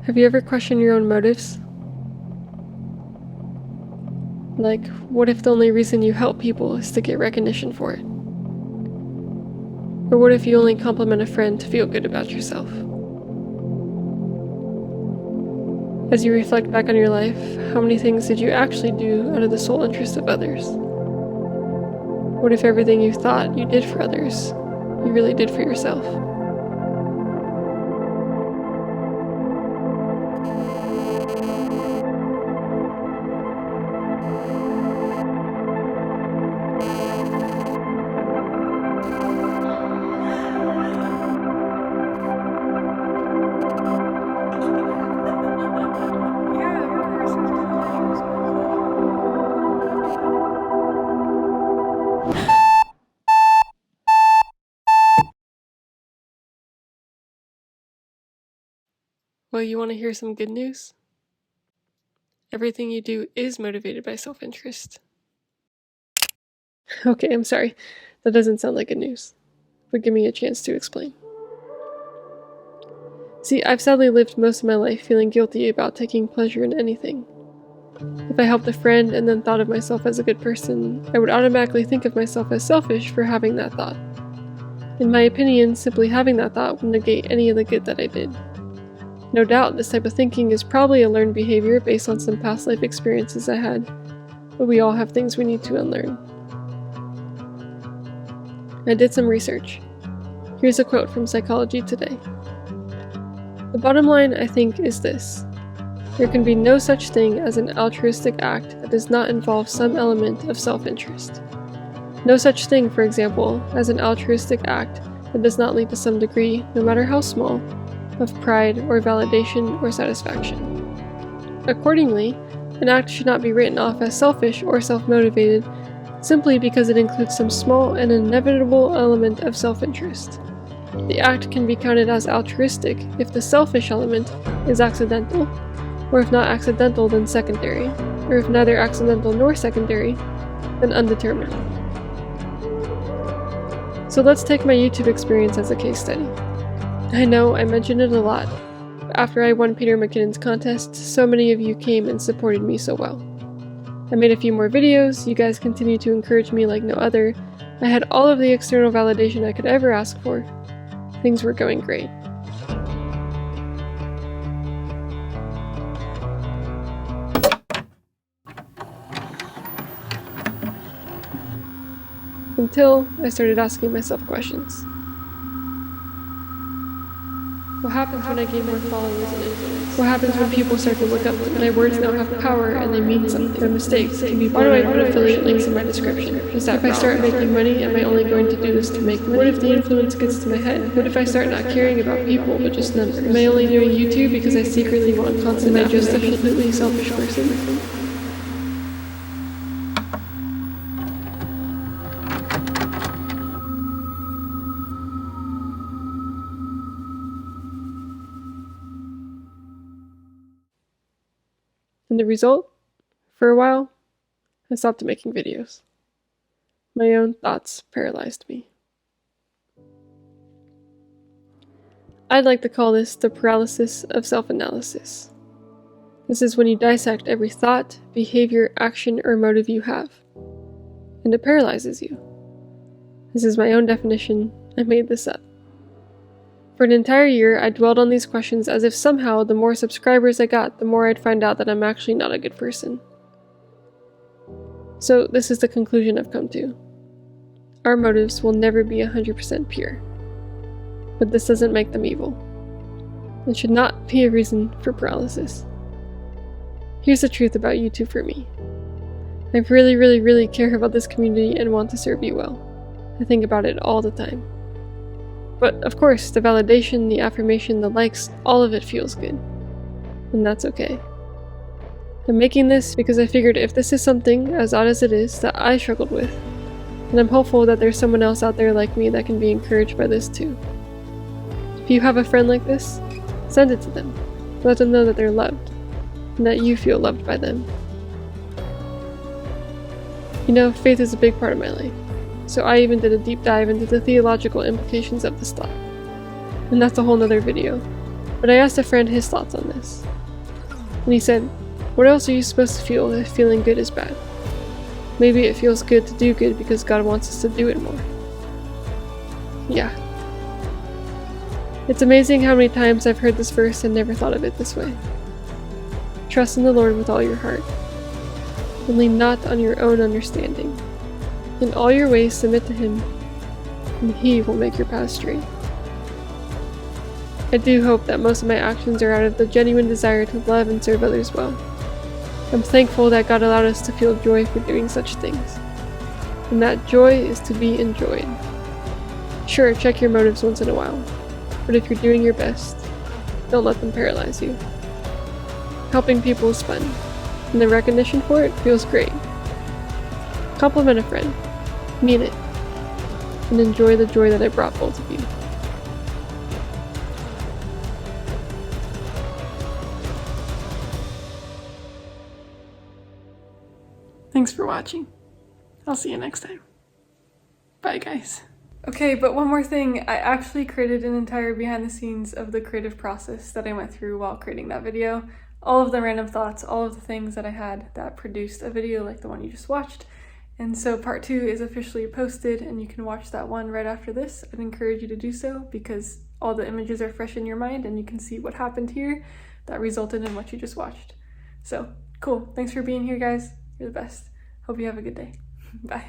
Have you ever questioned your own motives? Like, what if the only reason you help people is to get recognition for it? Or what if you only compliment a friend to feel good about yourself? As you reflect back on your life, how many things did you actually do out of the sole interest of others? What if everything you thought you did for others, you really did for yourself? Well, you want to hear some good news? Everything you do is motivated by self-interest. Okay, I'm sorry. That doesn't sound like good news. But give me a chance to explain. See, I've sadly lived most of my life feeling guilty about taking pleasure in anything. If I helped a friend and then thought of myself as a good person, I would automatically think of myself as selfish for having that thought. In my opinion, simply having that thought would negate any of the good that I did. No doubt, this type of thinking is probably a learned behavior based on some past life experiences I had, but we all have things we need to unlearn. I did some research. Here's a quote from Psychology Today. The bottom line, I think, is this. There can be no such thing as an altruistic act that does not involve some element of self-interest. No such thing, for example, as an altruistic act that does not lead to some degree, no matter how small, of pride or validation or satisfaction. Accordingly, an act should not be written off as selfish or self-motivated simply because it includes some small and inevitable element of self-interest. The act can be counted as altruistic if the selfish element is accidental, or if not accidental, then secondary, or if neither accidental nor secondary, then undetermined. So let's take my YouTube experience as a case study. I know I mentioned it a lot, but after I won Peter McKinnon's contest, so many of you came and supported me so well. I made a few more videos, you guys continue to encourage me like no other, I had all of the external validation I could ever ask for. Things were going great. Until I started asking myself questions. What happens when I gain more followers and influence? What happens when people start to look up to me? My words now have power and they mean something. My mistakes can be. Why do I put affiliate links in my description? Is that if I start making money, am I only going to do this to make money? What if the influence gets to my head? What if I start not caring about people but just numbers? Am I only doing YouTube because I secretly want constant? Am I just a completely selfish person? And the result? For a while, I stopped making videos. My own thoughts paralyzed me. I'd like to call this the paralysis of self-analysis. This is when you dissect every thought, behavior, action, or motive you have, and it paralyzes you. This is my own definition, I made this up. For an entire year, I dwelled on these questions as if somehow the more subscribers I got, the more I'd find out that I'm actually not a good person. So this is the conclusion I've come to. Our motives will never be 100% pure. But this doesn't make them evil. It should not be a reason for paralysis. Here's the truth about YouTube for me. I really care about this community and want to serve you well. I think about it all the time. But of course, the validation, the affirmation, the likes, all of it feels good. And that's okay. I'm making this because I figured if this is something, as odd as it is, that I struggled with, then I'm hopeful that there's someone else out there like me that can be encouraged by this too. If you have a friend like this, send it to them. Let them know that they're loved, and that you feel loved by them. You know, faith is a big part of my life. So I even did a deep dive into the theological implications of this thought. And that's a whole nother video. But I asked a friend his thoughts on this. And he said, what else are you supposed to feel if feeling good is bad? Maybe it feels good to do good because God wants us to do it more. Yeah. It's amazing how many times I've heard this verse and never thought of it this way. Trust in the Lord with all your heart, and lean not on your own understanding. In all your ways submit to Him, and He will make your path straight. I do hope that most of my actions are out of the genuine desire to love and serve others well. I'm thankful that God allowed us to feel joy for doing such things, and that joy is to be enjoyed. Sure, check your motives once in a while, but if you're doing your best, don't let them paralyze you. Helping people is fun, and the recognition for it feels great. Compliment a friend, mean it, and enjoy the joy that it brought both of you. Thanks for watching. I'll see you next time. Bye, guys. Okay, but one more thing. I actually created an entire behind the scenes of the creative process that I went through while creating that video. All of the random thoughts, all of the things that I had that produced a video like the one you just watched. And so part 2 is officially posted, and you can watch that one right after this. I'd encourage you to do so because all the images are fresh in your mind and you can see what happened here that resulted in what you just watched. So, cool. Thanks for being here, guys. You're the best. Hope you have a good day. Bye.